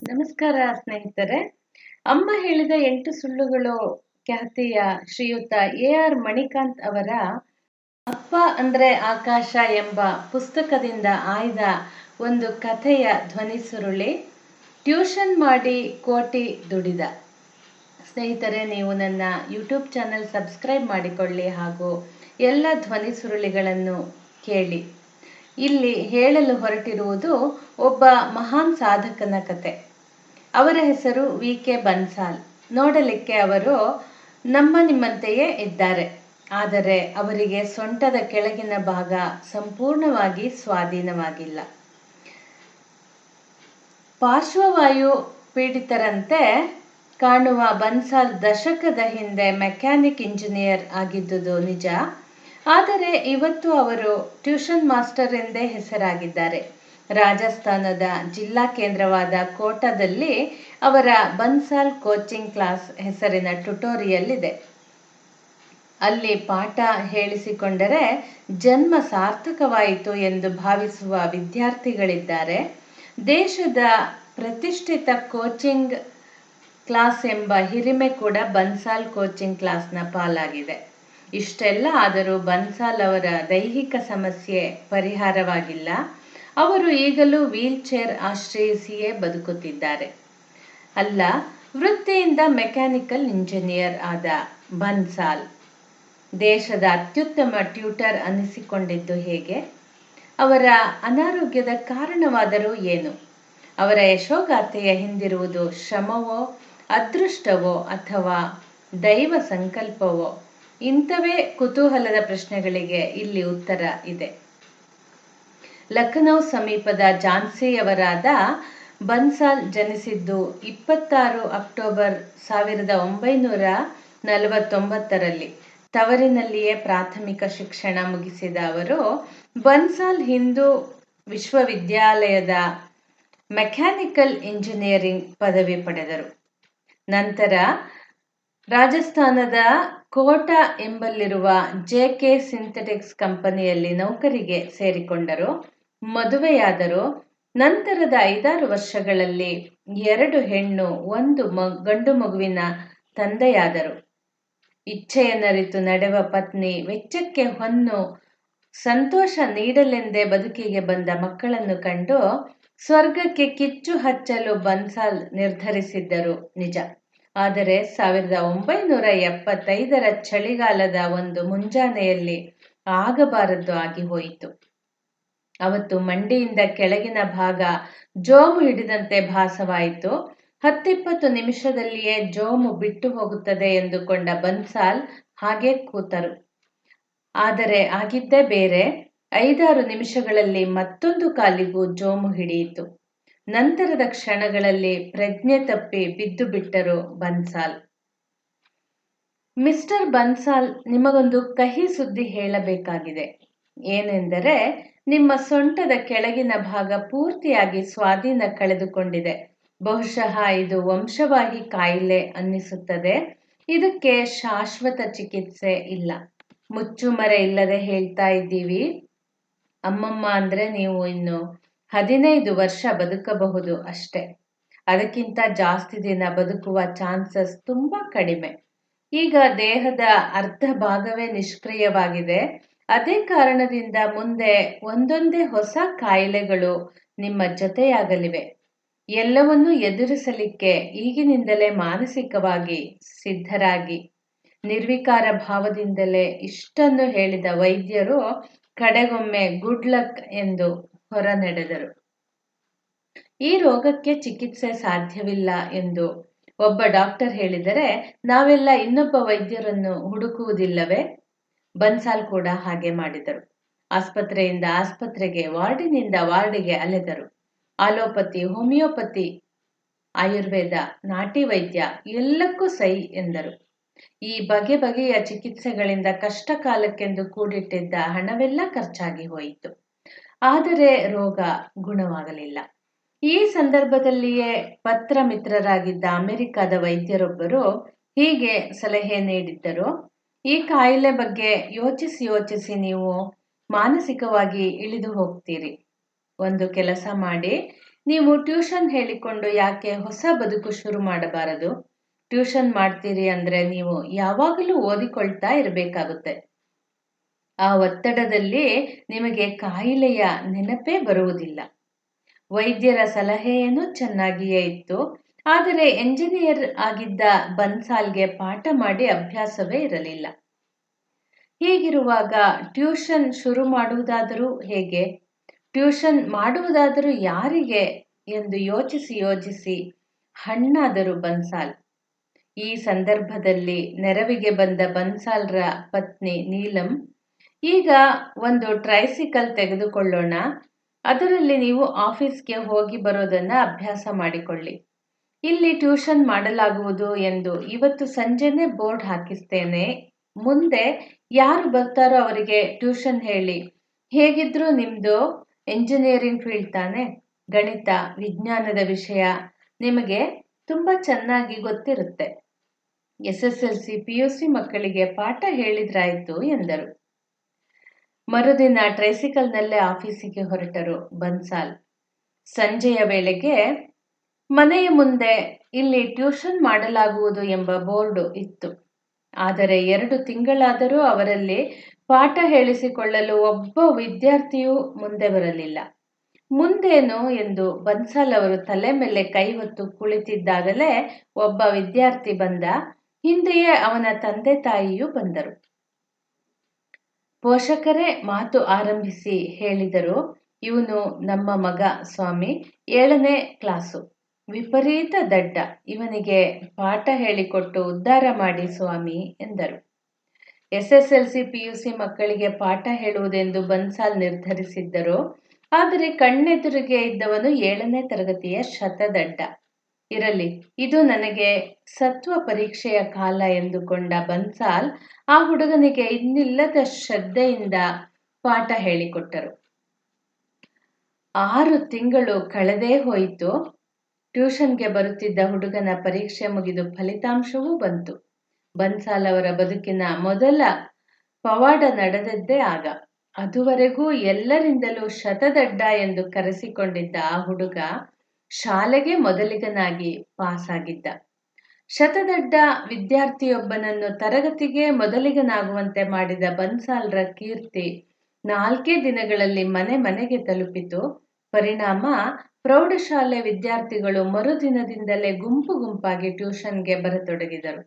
ನಮಸ್ಕಾರ ಸ್ನೇಹಿತರೆ. ಅಮ್ಮ ಹೇಳಿದ 8 ಸುಳ್ಳುಗಳು ಖ್ಯಾತಿಯ ಶ್ರೀಯುತ ಎ.ಆರ್. ಮಣಿಕಾಂತ್ ಅವರ ಅಪ್ಪ ಅಂದ್ರೆ ಆಕಾಶ ಎಂಬ ಪುಸ್ತಕದಿಂದ ಆಯ್ದ ಒಂದು ಕಥೆಯ ಧ್ವನಿ ಸುರುಳಿ. ಟ್ಯೂಷನ್ ಮಾಡಿ ಕೋಟಿ ದುಡಿದ. ಸ್ನೇಹಿತರೆ, ನೀವು ನನ್ನ ಯೂಟ್ಯೂಬ್ ಚಾನಲ್ ಸಬ್ಸ್ಕ್ರೈಬ್ ಮಾಡಿಕೊಳ್ಳಿ ಹಾಗೂ ಎಲ್ಲ ಧ್ವನಿ ಸುರುಳಿಗಳನ್ನು ಕೇಳಿ. ಇಲ್ಲಿ ಹೇಳಲು ಹೊರಟಿರುವುದು ಒಬ್ಬ ಮಹಾನ್ ಸಾಧಕನ ಕತೆ. ಅವರ ಹೆಸರು ವಿ.ಕೆ. ಬನ್ಸಾಲ್. ನೋಡಲಿಕ್ಕೆ ಅವರು ನಿಮ್ಮಂತೆಯೇ ಇದ್ದಾರೆ. ಆದರೆ ಅವರಿಗೆ ಸೊಂಟದ ಕೆಳಗಿನ ಭಾಗ ಸಂಪೂರ್ಣವಾಗಿ ಸ್ವಾಧೀನವಾಗಿಲ್ಲ. ಪಾರ್ಶ್ವವಾಯು ಪೀಡಿತರಂತೆ ಕಾಣುವ ಬನ್ಸಾಲ್ ದಶಕದ ಹಿಂದೆ ಮೆಕ್ಯಾನಿಕ್ ಇಂಜಿನಿಯರ್ ಆಗಿದ್ದುದು ನಿಜ. ಆದರೆ ಇವತ್ತು ಅವರು ಟ್ಯೂಷನ್ ಮಾಸ್ಟರ್ ಎಂದೇ ಹೆಸರಾಗಿದ್ದಾರೆ. ರಾಜಸ್ಥಾನದ ಜಿಲ್ಲಾ ಕೇಂದ್ರವಾದ ಕೋಟಾದಲ್ಲಿ ಅವರ ಬನ್ಸಾಲ್ ಕೋಚಿಂಗ್ ಕ್ಲಾಸ್ ಹೆಸರಿನ ಟ್ಯುಟೋರಿಯಲ್ ಇದೆ. ಅಲ್ಲಿ ಪಾಠ ಹೇಳಿಸಿಕೊಂಡರೆ ಜನ್ಮ ಸಾರ್ಥಕವಾಯಿತು ಎಂದು ಭಾವಿಸುವ ವಿದ್ಯಾರ್ಥಿಗಳಿದ್ದಾರೆ. ದೇಶದ ಪ್ರತಿಷ್ಠಿತ ಕೋಚಿಂಗ್ ಕ್ಲಾಸ್ ಎಂಬ ಹಿರಿಮೆ ಕೂಡ ಬನ್ಸಾಲ್ ಕೋಚಿಂಗ್ ಕ್ಲಾಸ್ನ ಪಾಲಾಗಿದೆ. ಇಷ್ಟೆಲ್ಲ ಆದರೂ ಬನ್ಸಾಲ್ ಅವರ ದೈಹಿಕ ಸಮಸ್ಯೆ ಪರಿಹಾರವಾಗಿಲ್ಲ. ಅವರು ಈಗಲೂ ವೀಲ್ ಚೇರ್ ಆಶ್ರಯಿಸಿಯೇ ಬದುಕುತ್ತಿದ್ದಾರೆ. ಅಲ್ಲ, ವೃತ್ತಿಯಿಂದ ಮೆಕ್ಯಾನಿಕಲ್ ಇಂಜಿನಿಯರ್ ಆದ ಬನ್ಸಾಲ್ ದೇಶದ ಅತ್ಯುತ್ತಮ ಟ್ಯೂಟರ್ ಅನ್ನಿಸಿಕೊಂಡಿದ್ದು ಹೇಗೆ? ಅವರ ಅನಾರೋಗ್ಯದ ಕಾರಣವಾದರೂ ಏನು? ಅವರ ಯಶೋಗಾಥೆಯ ಹಿಂದಿರುವುದು ಶ್ರಮವೋ, ಅದೃಷ್ಟವೋ ಅಥವಾ ದೈವ ಸಂಕಲ್ಪವೋ? ಇಂಥವೇ ಕುತೂಹಲದ ಪ್ರಶ್ನೆಗಳಿಗೆ ಇಲ್ಲಿ ಉತ್ತರ ಇದೆ. ಲಖನೌ ಸಮೀಪದ ಝಾನ್ಸಿಯವರಾದ ಬನ್ಸಾಲ್ ಜನಿಸಿದ್ದು 26 ಅಕ್ಟೋಬರ್ 1949ರಲ್ಲಿ. ತವರಿನಲ್ಲಿಯೇ ಪ್ರಾಥಮಿಕ ಶಿಕ್ಷಣ ಮುಗಿಸಿದ ಅವರು ಬನ್ಸಾಲ್ ಹಿಂದೂ ವಿಶ್ವವಿದ್ಯಾಲಯದ ಮೆಕ್ಯಾನಿಕಲ್ ಇಂಜಿನಿಯರಿಂಗ್ ಪದವಿ ಪಡೆದರು. ನಂತರ ರಾಜಸ್ಥಾನದ ಕೋಟಾ ಎಂಬಲ್ಲಿರುವ ಜೆ.ಕೆ. ಸಿಂಥೆಟಿಕ್ಸ್ ಕಂಪನಿಯಲ್ಲಿ ನೌಕರಿಗೆ ಸೇರಿಕೊಂಡರು. ಮದುವೆಯಾದರು. ನಂತರದ 5-6 ವರ್ಷಗಳಲ್ಲಿ 2 ಹೆಣ್ಣು 1 ಗಂಡು ಮಗುವಿನ ತಂದೆಯಾದರು. ಇಚ್ಛೆಯನ್ನರಿತು ನಡೆವ ಪತ್ನಿ ವೆಚ್ಚಕ್ಕೆ ಹೊನ್ನು ಸಂತೋಷ ನೀಡಲೆಂದೇ ಬದುಕಿಗೆ ಬಂದ ಮಕ್ಕಳನ್ನು ಕಂಡು ಸ್ವರ್ಗಕ್ಕೆ ಕಿಚ್ಚು ಹಚ್ಚಲು ಬನ್ಸಾಲ್ ನಿರ್ಧರಿಸಿದ್ದರು ನಿಜ. ಆದರೆ 1975ರ ಚಳಿಗಾಲದ ಒಂದು ಮುಂಜಾನೆಯಲ್ಲಿ ಆಗಬಾರದ್ದು ಆಗಿ ಹೋಯಿತು. ಅವತ್ತು ಮಂಡಿಯಿಂದ ಕೆಳಗಿನ ಭಾಗ ಜೋಮು ಹಿಡಿದಂತೆ ಭಾಸವಾಯಿತು. 10-20 ನಿಮಿಷದಲ್ಲಿಯೇ ಜೋಮು ಬಿಟ್ಟು ಹೋಗುತ್ತದೆ ಎಂದುಕೊಂಡ ಬನ್ಸಾಲ್ ಹಾಗೆ ಕೂತರು. ಆದರೆ ಆಗಿದ್ದೇ ಬೇರೆ. 5-6 ನಿಮಿಷಗಳಲ್ಲಿ ಮತ್ತೊಂದು ಕಾಲಿಗೂ ಜೋಮು ಹಿಡಿಯಿತು. ನಂತರದ ಕ್ಷಣಗಳಲ್ಲಿ ಪ್ರಜ್ಞೆ ತಪ್ಪಿ ಬಿದ್ದು ಬಿಟ್ಟರು ಬನ್ಸಾಲ್. ಮಿಸ್ಟರ್ ಬನ್ಸಾಲ್, ನಿಮಗೊಂದು ಕಹಿ ಸುದ್ದಿ ಹೇಳಬೇಕಾಗಿದೆ. ಏನೆಂದರೆ, ನಿಮ್ಮ ಸೊಂಟದ ಕೆಳಗಿನ ಭಾಗ ಪೂರ್ತಿಯಾಗಿ ಸ್ವಾಧೀನ ಕಳೆದುಕೊಂಡಿದೆ. ಬಹುಶಃ ಇದು ವಂಶವಾಹಿ ಕಾಯಿಲೆ ಅನ್ನಿಸುತ್ತದೆ. ಇದಕ್ಕೆ ಶಾಶ್ವತ ಚಿಕಿತ್ಸೆ ಇಲ್ಲ. ಮುಚ್ಚುಮರೆ ಇಲ್ಲದೆ ಹೇಳ್ತಾ ಇದ್ದೀವಿ. ಅಮ್ಮಮ್ಮ ಅಂದ್ರೆ ನೀವು ಇನ್ನು 15 ವರ್ಷ ಬದುಕಬಹುದು ಅಷ್ಟೆ. ಅದಕ್ಕಿಂತ ಜಾಸ್ತಿ ದಿನ ಬದುಕುವ ಚಾನ್ಸಸ್ ತುಂಬಾ ಕಡಿಮೆ. ಈಗ ದೇಹದ ಅರ್ಧ ಭಾಗವೇ ನಿಷ್ಕ್ರಿಯವಾಗಿದೆ. ಅದೇ ಕಾರಣದಿಂದ ಮುಂದೆ ಒಂದೊಂದೇ ಹೊಸ ಕಾಯಿಲೆಗಳು ನಿಮ್ಮ ಜೊತೆಯಾಗಲಿವೆ. ಎಲ್ಲವನ್ನೂ ಎದುರಿಸಲಿಕ್ಕೆ ಈಗಿನಿಂದಲೇ ಮಾನಸಿಕವಾಗಿ ಸಿದ್ಧರಾಗಿ. ನಿರ್ವಿಕಾರ ಭಾವದಿಂದಲೇ ಇಷ್ಟನ್ನು ಹೇಳಿದ ವೈದ್ಯರು ಕಡೆಗೊಮ್ಮೆ ಗುಡ್ ಲಕ್ ಎಂದು ಹೊರನಡೆದರು. ಈ ರೋಗಕ್ಕೆ ಚಿಕಿತ್ಸೆ ಸಾಧ್ಯವಿಲ್ಲ ಎಂದು ಒಬ್ಬ ಡಾಕ್ಟರ್ ಹೇಳಿದರೆ ನಾವೆಲ್ಲ ಇನ್ನೊಬ್ಬ ವೈದ್ಯರನ್ನು ಹುಡುಕುವುದಿಲ್ಲವೇ? ಬನ್ಸಾಲ್ ಕೂಡ ಹಾಗೆ ಮಾಡಿದರು. ಆಸ್ಪತ್ರೆಯಿಂದ ಆಸ್ಪತ್ರೆಗೆ, ವಾರ್ಡಿನಿಂದ ವಾರ್ಡಿಗೆ ಅಲೆದರು. ಆಲೋಪತಿ, ಹೋಮಿಯೋಪತಿ, ಆಯುರ್ವೇದ, ನಾಟಿ ವೈದ್ಯ ಎಲ್ಲಕ್ಕೂ ಸೈ ಎಂದರು. ಈ ಬಗೆ ಬಗೆಯ ಚಿಕಿತ್ಸೆಗಳಿಂದ ಕಷ್ಟ ಕಾಲಕ್ಕೆಂದು ಕೂಡಿಟ್ಟಿದ್ದ ಹಣವೆಲ್ಲ ಖರ್ಚಾಗಿ ಹೋಯಿತು. ಆದರೆ ರೋಗ ಗುಣವಾಗಲಿಲ್ಲ. ಈ ಸಂದರ್ಭದಲ್ಲಿಯೇ ಪತ್ರ ಮಿತ್ರರಾಗಿದ್ದ ಅಮೆರಿಕದ ವೈದ್ಯರೊಬ್ಬರು ಹೀಗೆ ಸಲಹೆ ನೀಡಿದ್ದರು. ಈ ಕಾಯಿಲೆ ಬಗ್ಗೆ ಯೋಚಿಸಿ ಯೋಚಿಸಿ ನೀವು ಮಾನಸಿಕವಾಗಿ ಇಳಿದು ಹೋಗ್ತೀರಿ. ಒಂದು ಕೆಲಸ ಮಾಡಿ, ನೀವು ಟ್ಯೂಷನ್ ಹೇಳಿಕೊಂಡು ಯಾಕೆ ಹೊಸ ಬದುಕು ಶುರು ಮಾಡಬಾರದು? ಟ್ಯೂಷನ್ ಮಾಡ್ತೀರಿ ಅಂದ್ರೆ ನೀವು ಯಾವಾಗಲೂ ಓದಿಕೊಳ್ತಾ ಇರಬೇಕಾಗುತ್ತೆ. ಆ ಒತ್ತಡದಲ್ಲಿ ನಿಮಗೆ ಕಾಯಿಲೆಯ ನೆನಪೇ ಬರುವುದಿಲ್ಲ. ವೈದ್ಯರ ಸಲಹೆಯೇನೂ ಚೆನ್ನಾಗಿಯೇ ಇತ್ತು. ಆದರೆ ಎಂಜಿನಿಯರ್ ಆಗಿದ್ದ ಬನ್ಸಾಲ್ಗೆ ಪಾಠ ಮಾಡಿ ಅಭ್ಯಾಸವೇ ಇರಲಿಲ್ಲ. ಹೀಗಿರುವಾಗ ಟ್ಯೂಷನ್ ಶುರು ಮಾಡುವುದಾದರೂ ಹೇಗೆ? ಟ್ಯೂಷನ್ ಮಾಡುವುದಾದರೂ ಯಾರಿಗೆ ಎಂದು ಯೋಚಿಸಿ ಹಣ್ಣಾದರು ಬನ್ಸಾಲ್. ಈ ಸಂದರ್ಭದಲ್ಲಿ ನೆರವಿಗೆ ಬಂದ ಬನ್ಸಾಲ್ರ ಪತ್ನಿ ನೀಲಂ, ಈಗ ಒಂದು ಟ್ರೈಸಿಕಲ್ ತೆಗೆದುಕೊಳ್ಳೋಣ, ಅದರಲ್ಲಿ ನೀವು ಆಫೀಸ್ಗೆ ಹೋಗಿ ಬರೋದನ್ನ ಅಭ್ಯಾಸ ಮಾಡಿಕೊಳ್ಳಿ. ಇಲ್ಲಿ ಟ್ಯೂಷನ್ ಮಾಡಲಾಗುವುದು ಎಂದು ಇವತ್ತು ಸಂಜೆನೇ ಬೋರ್ಡ್ ಹಾಕಿಸ್ತೇನೆ. ಮುಂದೆ ಯಾರು ಬರ್ತಾರೋ ಅವರಿಗೆ ಟ್ಯೂಷನ್ ಹೇಳಿ. ಹೇಗಿದ್ರೂ ನಿಮ್ದು ಎಂಜಿನಿಯರಿಂಗ್ ಫೀಲ್ಡ್ ತಾನೆ, ಗಣಿತ ವಿಜ್ಞಾನದ ವಿಷಯ ನಿಮಗೆ ತುಂಬಾ ಚೆನ್ನಾಗಿ ಗೊತ್ತಿರುತ್ತೆ. SSLC PUC ಮಕ್ಕಳಿಗೆ ಪಾಠ ಹೇಳಿದ್ರಾಯ್ತು ಎಂದರು. ಮರುದಿನ ಟ್ರೈಸಿಕಲ್ನಲ್ಲೇ ಆಫೀಸಿಗೆ ಹೊರಟರು ಬನ್ಸಾಲ್. ಸಂಜೆಯ ವೇಳೆಗೆ ಮನೆಯ ಮುಂದೆ ಇಲ್ಲಿ ಟ್ಯೂಷನ್ ಮಾಡಲಾಗುವುದು ಎಂಬ ಬೋರ್ಡು ಇತ್ತು. ಆದರೆ 2 ತಿಂಗಳಾದರೂ ಅವರಲ್ಲಿ ಪಾಠ ಹೇಳಿಸಿಕೊಳ್ಳಲು ಒಬ್ಬ ವಿದ್ಯಾರ್ಥಿಯೂ ಮುಂದೆ ಬರಲಿಲ್ಲ. ಮುಂದೇನು ಎಂದು ಬನ್ಸಾಲ್ ಅವರು ತಲೆ ಮೇಲೆ ಕೈ ಹೊತ್ತು ಕುಳಿತಿದ್ದಾಗಲೇ ಒಬ್ಬ ವಿದ್ಯಾರ್ಥಿ ಬಂದ. ಹಿಂದೆಯೇ ಅವನ ತಂದೆ ತಾಯಿಯೂ ಬಂದರು. ಪೋಷಕರೇ ಮಾತು ಆರಂಭಿಸಿ ಹೇಳಿದರು, ಇವನು ನಮ್ಮ ಮಗ ಸ್ವಾಮಿ, 7ನೇ ಕ್ಲಾಸು, ವಿಪರೀತ ದಡ್ಡ, ಇವನಿಗೆ ಪಾಠ ಹೇಳಿಕೊಟ್ಟು ಉದ್ಧಾರ ಮಾಡಿ ಸ್ವಾಮಿ ಎಂದರು. SSLC PUC ಮಕ್ಕಳಿಗೆ ಪಾಠ ಹೇಳುವುದೆಂದು ಬನ್ಸಾಲ್ ನಿರ್ಧರಿಸಿದ್ದರು. ಆದರೆ ಕಣ್ಣೆದುರಿಗೆ ಇದ್ದವನು 7ನೇ ತರಗತಿಯ ಶತದಡ್ಡ. ಇರಲಿ, ಇದು ನನಗೆ ಸತ್ವ ಪರೀಕ್ಷೆಯ ಕಾಲ ಎಂದುಕೊಂಡ ಬನ್ಸಾಲ್ ಆ ಹುಡುಗನಿಗೆ ಇನ್ನಿಲ್ಲದ ಶ್ರದ್ಧೆಯಿಂದ ಪಾಠ ಹೇಳಿಕೊಟ್ಟರು. 6 ತಿಂಗಳು ಕಳೆದೇ ಹೋಯಿತು. ಟ್ಯೂಷನ್ಗೆ ಬರುತ್ತಿದ್ದ ಹುಡುಗನ ಪರೀಕ್ಷೆ ಮುಗಿದು ಫಲಿತಾಂಶವೂ ಬಂತು. ಬನ್ಸಾಲ್ ಅವರ ಬದುಕಿನ ಮೊದಲ ಪವಾಡ ನಡೆದದ್ದೇ ಆಗ. ಅದುವರೆಗೂ ಎಲ್ಲರಿಂದಲೂ ಶತದಡ್ಡ ಎಂದು ಕರೆಸಿಕೊಂಡಿದ್ದ ಆ ಹುಡುಗ ಶಾಲೆಗೆ ಮೊದಲಿಗನಾಗಿ ಪಾಸಾಗಿದ್ದ. ಶತದಡ್ಡ ವಿದ್ಯಾರ್ಥಿಯೊಬ್ಬನನ್ನು ತರಗತಿಗೆ ಮೊದಲಿಗನಾಗುವಂತೆ ಮಾಡಿದ ಬನ್ಸಾಲ್ರ ಕೀರ್ತಿ 4 ದಿನಗಳಲ್ಲಿ ಮನೆ ಮನೆಗೆ ತಲುಪಿತು. ಪರಿಣಾಮ, ಪ್ರೌಢಶಾಲೆ ವಿದ್ಯಾರ್ಥಿಗಳು ಮರುದಿನದಿಂದಲೇ ಗುಂಪಾಗಿ ಟ್ಯೂಷನ್ಗೆ ಬರತೊಡಗಿದರು.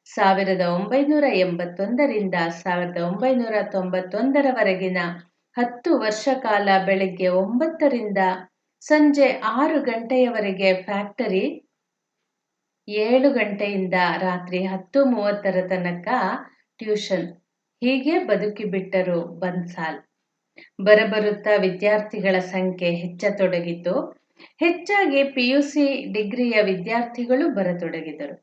1981ರಿಂದ 1991ರವರೆಗಿನ 10 ವರ್ಷ ಕಾಲ ಬೆಳಗ್ಗೆ 9ರಿಂದ ಸಂಜೆ 6 ಗಂಟೆಯವರೆಗೆ ಫ್ಯಾಕ್ಟರಿ, 7 ಗಂಟೆಯಿಂದ ರಾತ್ರಿ 10:30ರ ತನಕ ಟ್ಯೂಷನ್. ಹೀಗೆ ಬದುಕಿಬಿಟ್ಟರು ಬನ್ಸಾಲ್. ಬರಬರುತ್ತಾ ವಿದ್ಯಾರ್ಥಿಗಳ ಸಂಖ್ಯೆ ಹೆಚ್ಚತೊಡಗಿತು. ಹೆಚ್ಚಾಗಿ PUC ಡಿಗ್ರಿಯ ವಿದ್ಯಾರ್ಥಿಗಳು ಬರತೊಡಗಿದರು.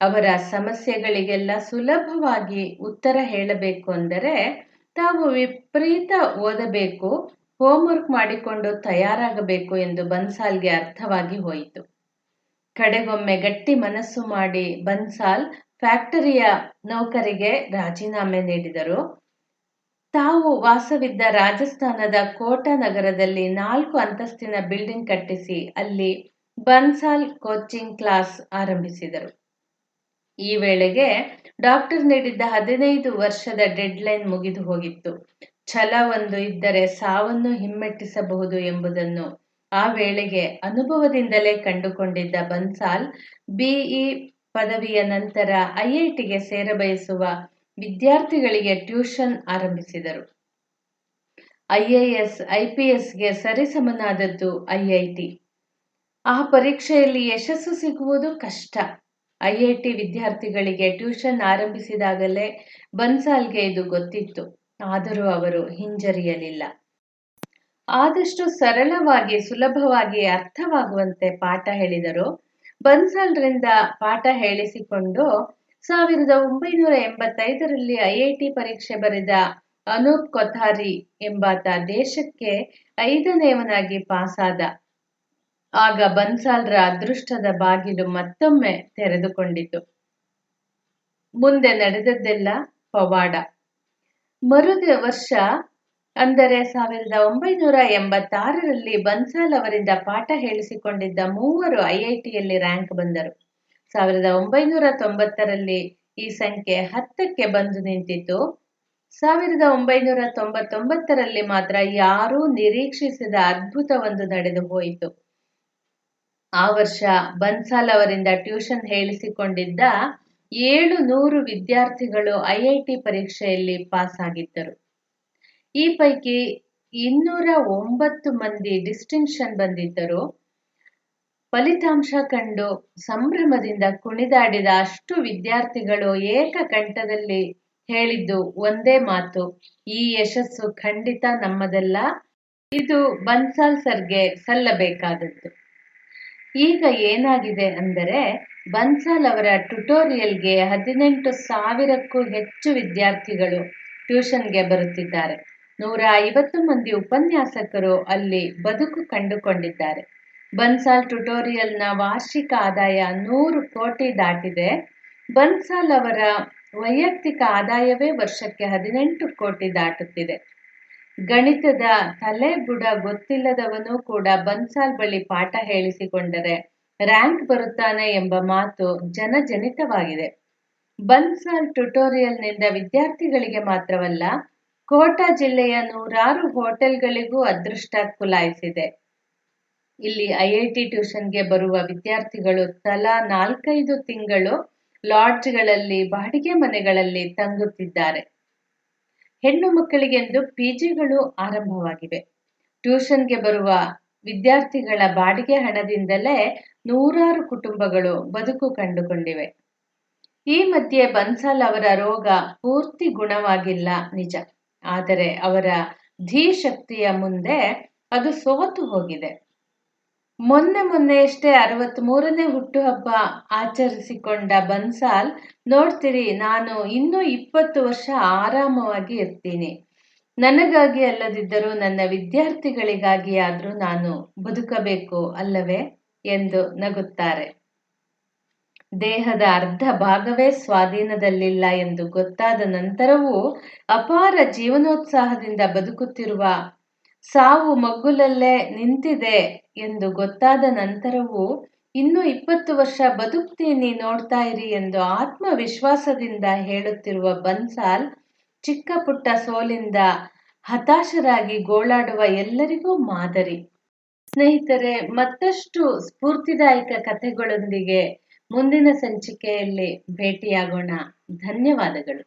ಅವರ ಸಮಸ್ಯೆಗಳಿಗೆಲ್ಲ ಸುಲಭವಾಗಿ ಉತ್ತರ ಹೇಳಬೇಕು ಅಂದರೆ ತಾವು ವಿಪರೀತ ಓದಬೇಕು, ಹೋಂವರ್ಕ್ ಮಾಡಿಕೊಂಡು ತಯಾರಾಗಬೇಕು ಎಂದು ಬನ್ಸಾಲ್ಗೆ ಅರ್ಥವಾಗಿ ಹೋಯಿತು. ಕಡೆಗೊಮ್ಮೆ ಗಟ್ಟಿ ಮನಸ್ಸು ಮಾಡಿ ಬನ್ಸಾಲ್ ಫ್ಯಾಕ್ಟರಿಯ ನೌಕರಿಗೆ ರಾಜೀನಾಮೆ ನೀಡಿದರು. ತಾವು ವಾಸವಿದ್ದ ರಾಜಸ್ಥಾನದ ಕೋಟಾ ನಗರದಲ್ಲಿ 4 ಅಂತಸ್ತಿನ ಬಿಲ್ಡಿಂಗ್ ಕಟ್ಟಿಸಿ ಅಲ್ಲಿ ಬನ್ಸಾಲ್ ಕೋಚಿಂಗ್ ಕ್ಲಾಸ್ ಆರಂಭಿಸಿದರು. ಈ ವೇಳೆಗೆ ಡಾಕ್ಟರ್ ನೀಡಿದ್ದ 15 ವರ್ಷದ ಡೆಡ್ಲೈನ್ ಮುಗಿದು ಹೋಗಿತ್ತು. ಛಲ ಒಂದು ಇದ್ದರೆ ಸಾವನ್ನು ಹಿಮ್ಮೆಟ್ಟಿಸಬಹುದು ಎಂಬುದನ್ನು ಆ ವೇಳೆಗೆ ಅನುಭವದಿಂದಲೇ ಕಂಡುಕೊಂಡಿದ್ದ ಬನ್ಸಾಲ್ BE ಪದವಿಯ ನಂತರ IITಗೆ ಸೇರಬಯಸುವ ವಿದ್ಯಾರ್ಥಿಗಳಿಗೆ ಟ್ಯೂಷನ್ ಆರಂಭಿಸಿದರು. IAS IPSಗೆ ಸರಿಸಮನಾದದ್ದು IIT. ಆ ಪರೀಕ್ಷೆಯಲ್ಲಿ ಯಶಸ್ಸು ಸಿಗುವುದು ಕಷ್ಟ. IIT ವಿದ್ಯಾರ್ಥಿಗಳಿಗೆ ಟ್ಯೂಷನ್ ಆರಂಭಿಸಿದಾಗಲೇ ಬನ್ಸಾಲ್ಗೆ ಇದು ಗೊತ್ತಿತ್ತು. ಆದರೂ ಅವರು ಹಿಂಜರಿಯಲಿಲ್ಲ. ಆದಷ್ಟು ಸರಳವಾಗಿ, ಸುಲಭವಾಗಿ ಅರ್ಥವಾಗುವಂತೆ ಪಾಠ ಹೇಳಿದರು. ಬನ್ಸಾಲ್ರಿಂದ ಪಾಠ ಹೇಳಿಸಿಕೊಂಡು 1985ರಲ್ಲಿ IIT ಪರೀಕ್ಷೆ ಬರೆದ ಅನೂಪ್ ಕೊಥಾರಿ ಎಂಬಾತ ದೇಶಕ್ಕೆ 5ನೇಯವನಾಗಿ ಪಾಸಾದ. ಆಗ ಬನ್ಸಾಲ್ರ ಅದೃಷ್ಟದ ಬಾಗಿಲು ಮತ್ತೊಮ್ಮೆ ತೆರೆದುಕೊಂಡಿತು. ಮುಂದೆ ನಡೆದದ್ದೆಲ್ಲ ಪವಾಡ. ವರ್ಷ ಅಂದರೆ 1986ರಲ್ಲಿ ಬನ್ಸಾಲ್ ಅವರಿಂದ ಪಾಠ ಹೇಳಿಸಿಕೊಂಡಿದ್ದ ಮೂವರು ಐಐಟಿಯಲ್ಲಿ ರ್ಯಾಂಕ್ ಬಂದರು. 1990ರಲ್ಲಿ ಈ ಸಂಖ್ಯೆ 10ಕ್ಕೆ ಬಂದು ನಿಂತಿತು. 1999ರಲ್ಲಿ ಮಾತ್ರ ಯಾರೂ ನಿರೀಕ್ಷಿಸದ ಅದ್ಭುತವೊಂದು ನಡೆದು ಹೋಯಿತು. ಆ ವರ್ಷ ಬನ್ಸಾಲ್ ಅವರಿಂದ ಟ್ಯೂಷನ್ ಹೇಳಿಸಿಕೊಂಡಿದ್ದ 700 ವಿದ್ಯಾರ್ಥಿಗಳು ಐಐಟಿ ಪರೀಕ್ಷೆಯಲ್ಲಿ ಪಾಸ್ ಆಗಿದ್ದರು. ಈ ಪೈಕಿ 209 ಮಂದಿ ಡಿಸ್ಟಿಂಕ್ಷನ್ ಬಂದಿದ್ದರು. ಫಲಿತಾಂಶ ಕಂಡು ಸಂಭ್ರಮದಿಂದ ಕುಣಿದಾಡಿದ ಅಷ್ಟು ವಿದ್ಯಾರ್ಥಿಗಳು ಏಕಕಂಠದಲ್ಲಿ ಹೇಳಿದ್ದು ಒಂದೇ ಮಾತು: ಈ ಯಶಸ್ಸು ಖಂಡಿತ ನಮ್ಮದಲ್ಲ, ಇದು ಬನ್ಸಾಲ್ ಸರ್ಗೆ ಸಲ್ಲಬೇಕಾದದ್ದು. ಈಗ ಏನಾಗಿದೆ ಅಂದರೆ, ಬನ್ಸಾಲ್ ಅವರ ಟ್ಯುಟೋರಿಯಲ್ಗೆ 18,000ಕ್ಕೂ ಹೆಚ್ಚು ವಿದ್ಯಾರ್ಥಿಗಳು ಟ್ಯೂಷನ್ಗೆ ಬರುತ್ತಿದ್ದಾರೆ. 150 ಮಂದಿ ಉಪನ್ಯಾಸಕರು ಅಲ್ಲಿ ಬದುಕು ಕಂಡುಕೊಂಡಿದ್ದಾರೆ. ಬನ್ಸಾಲ್ ಟ್ಯುಟೋರಿಯಲ್ನ ವಾರ್ಷಿಕ ಆದಾಯ 100 ಕೋಟಿ ದಾಟಿದೆ. ಬನ್ಸಾಲ್ ಅವರ ವೈಯಕ್ತಿಕ ಆದಾಯವೇ ವರ್ಷಕ್ಕೆ 18 ಕೋಟಿ ದಾಟುತ್ತಿದೆ. ಗಣಿತದ ತಲೆ ಬುಡ ಗೊತ್ತಿಲ್ಲದವನು ಕೂಡ ಬನ್ಸಾಲ್ ಬಳಿ ಪಾಠ ಹೇಳಿಸಿಕೊಂಡರೆ ರ್ಯಾಂಕ್ ಬರುತ್ತಾನೆ ಎಂಬ ಮಾತು ಜನಜನಿತವಾಗಿದೆ. ಬನ್ಸಾಲ್ ಟ್ಯುಟೋರಿಯಲ್ನಿಂದ ವಿದ್ಯಾರ್ಥಿಗಳಿಗೆ ಮಾತ್ರವಲ್ಲ, ಕೋಟಾ ಜಿಲ್ಲೆಯ 100 ಹೋಟೆಲ್ಗಳಿಗೂ ಅದೃಷ್ಟ ಕುಲಾಯಿಸಿದೆ. ಇಲ್ಲಿ ಐಐಟಿ ಟ್ಯೂಷನ್ಗೆ ಬರುವ ವಿದ್ಯಾರ್ಥಿಗಳು ತಲಾ 4-5 ತಿಂಗಳು ಲಾಡ್ಜ್ಗಳಲ್ಲಿ, ಬಾಡಿಗೆ ಮನೆಗಳಲ್ಲಿ ತಂಗುತ್ತಿದ್ದಾರೆ. ಹೆಣ್ಣು ಮಕ್ಕಳಿಗೆಂದು ಪಿಜಿಗಳು ಆರಂಭವಾಗಿವೆ. ಟ್ಯೂಷನ್ಗೆ ಬರುವ ವಿದ್ಯಾರ್ಥಿಗಳ ಬಾಡಿಗೆ ಹಣದಿಂದಲೇ 100 ಕುಟುಂಬಗಳು ಬದುಕು ಕಂಡುಕೊಂಡಿವೆ. ಈ ಮಧ್ಯೆ ಬನ್ಸಾಲ್ ಅವರ ರೋಗ ಪೂರ್ತಿ ಗುಣವಾಗಿಲ್ಲ ನಿಜ, ಆದರೆ ಅವರ ಧೀಶಕ್ತಿಯ ಮುಂದೆ ಅದು ಸೋತು ಹೋಗಿದೆ. ಮೊನ್ನೆಯಷ್ಟೇ 63ನೇ ಹುಟ್ಟುಹಬ್ಬ ಆಚರಿಸಿಕೊಂಡ ಬನ್ಸಾಲ್, ನೋಡ್ತೀರಿ, ನಾನು ಇನ್ನೂ 20 ವರ್ಷ ಆರಾಮವಾಗಿ ಇರ್ತೀನಿ. ನನಗಾಗಿ ಅಲ್ಲದಿದ್ದರೂ ನನ್ನ ವಿದ್ಯಾರ್ಥಿಗಳಿಗಾಗಿಯಾದರೂ ನಾನು ಬದುಕಬೇಕು ಅಲ್ಲವೇ ಎಂದು ನಗುತ್ತಾರೆ. ದೇಹದ ಅರ್ಧ ಭಾಗವೇ ಸ್ವಾಧೀನದಲ್ಲಿಲ್ಲ ಎಂದು ಗೊತ್ತಾದ ನಂತರವೂ ಅಪಾರ ಜೀವನೋತ್ಸಾಹದಿಂದ ಬದುಕುತ್ತಿರುವ, ಸಾವು ಮಗ್ಗುಲಲ್ಲೇ ನಿಂತಿದೆ ಎಂದು ಗೊತ್ತಾದ ನಂತರವೂ ಇನ್ನೂ 20 ವರ್ಷ ಬದುಕ್ತೀನಿ, ನೋಡ್ತಾ ಇರಿ ಎಂದು ಆತ್ಮವಿಶ್ವಾಸದಿಂದ ಹೇಳುತ್ತಿರುವ ಬನ್ಸಾಲ್, ಚಿಕ್ಕ ಪುಟ್ಟ ಸೋಲಿಂದ ಹತಾಶರಾಗಿ ಗೋಳಾಡುವ ಎಲ್ಲರಿಗೂ ಮಾದರಿ. ಸ್ನೇಹಿತರೆ, ಮತ್ತಷ್ಟು ಸ್ಫೂರ್ತಿದಾಯಕ ಕಥೆಗಳೊಂದಿಗೆ ಮುಂದಿನ ಸಂಚಿಕೆಯಲ್ಲಿ ಭೇಟಿಯಾಗೋಣ. ಧನ್ಯವಾದಗಳು.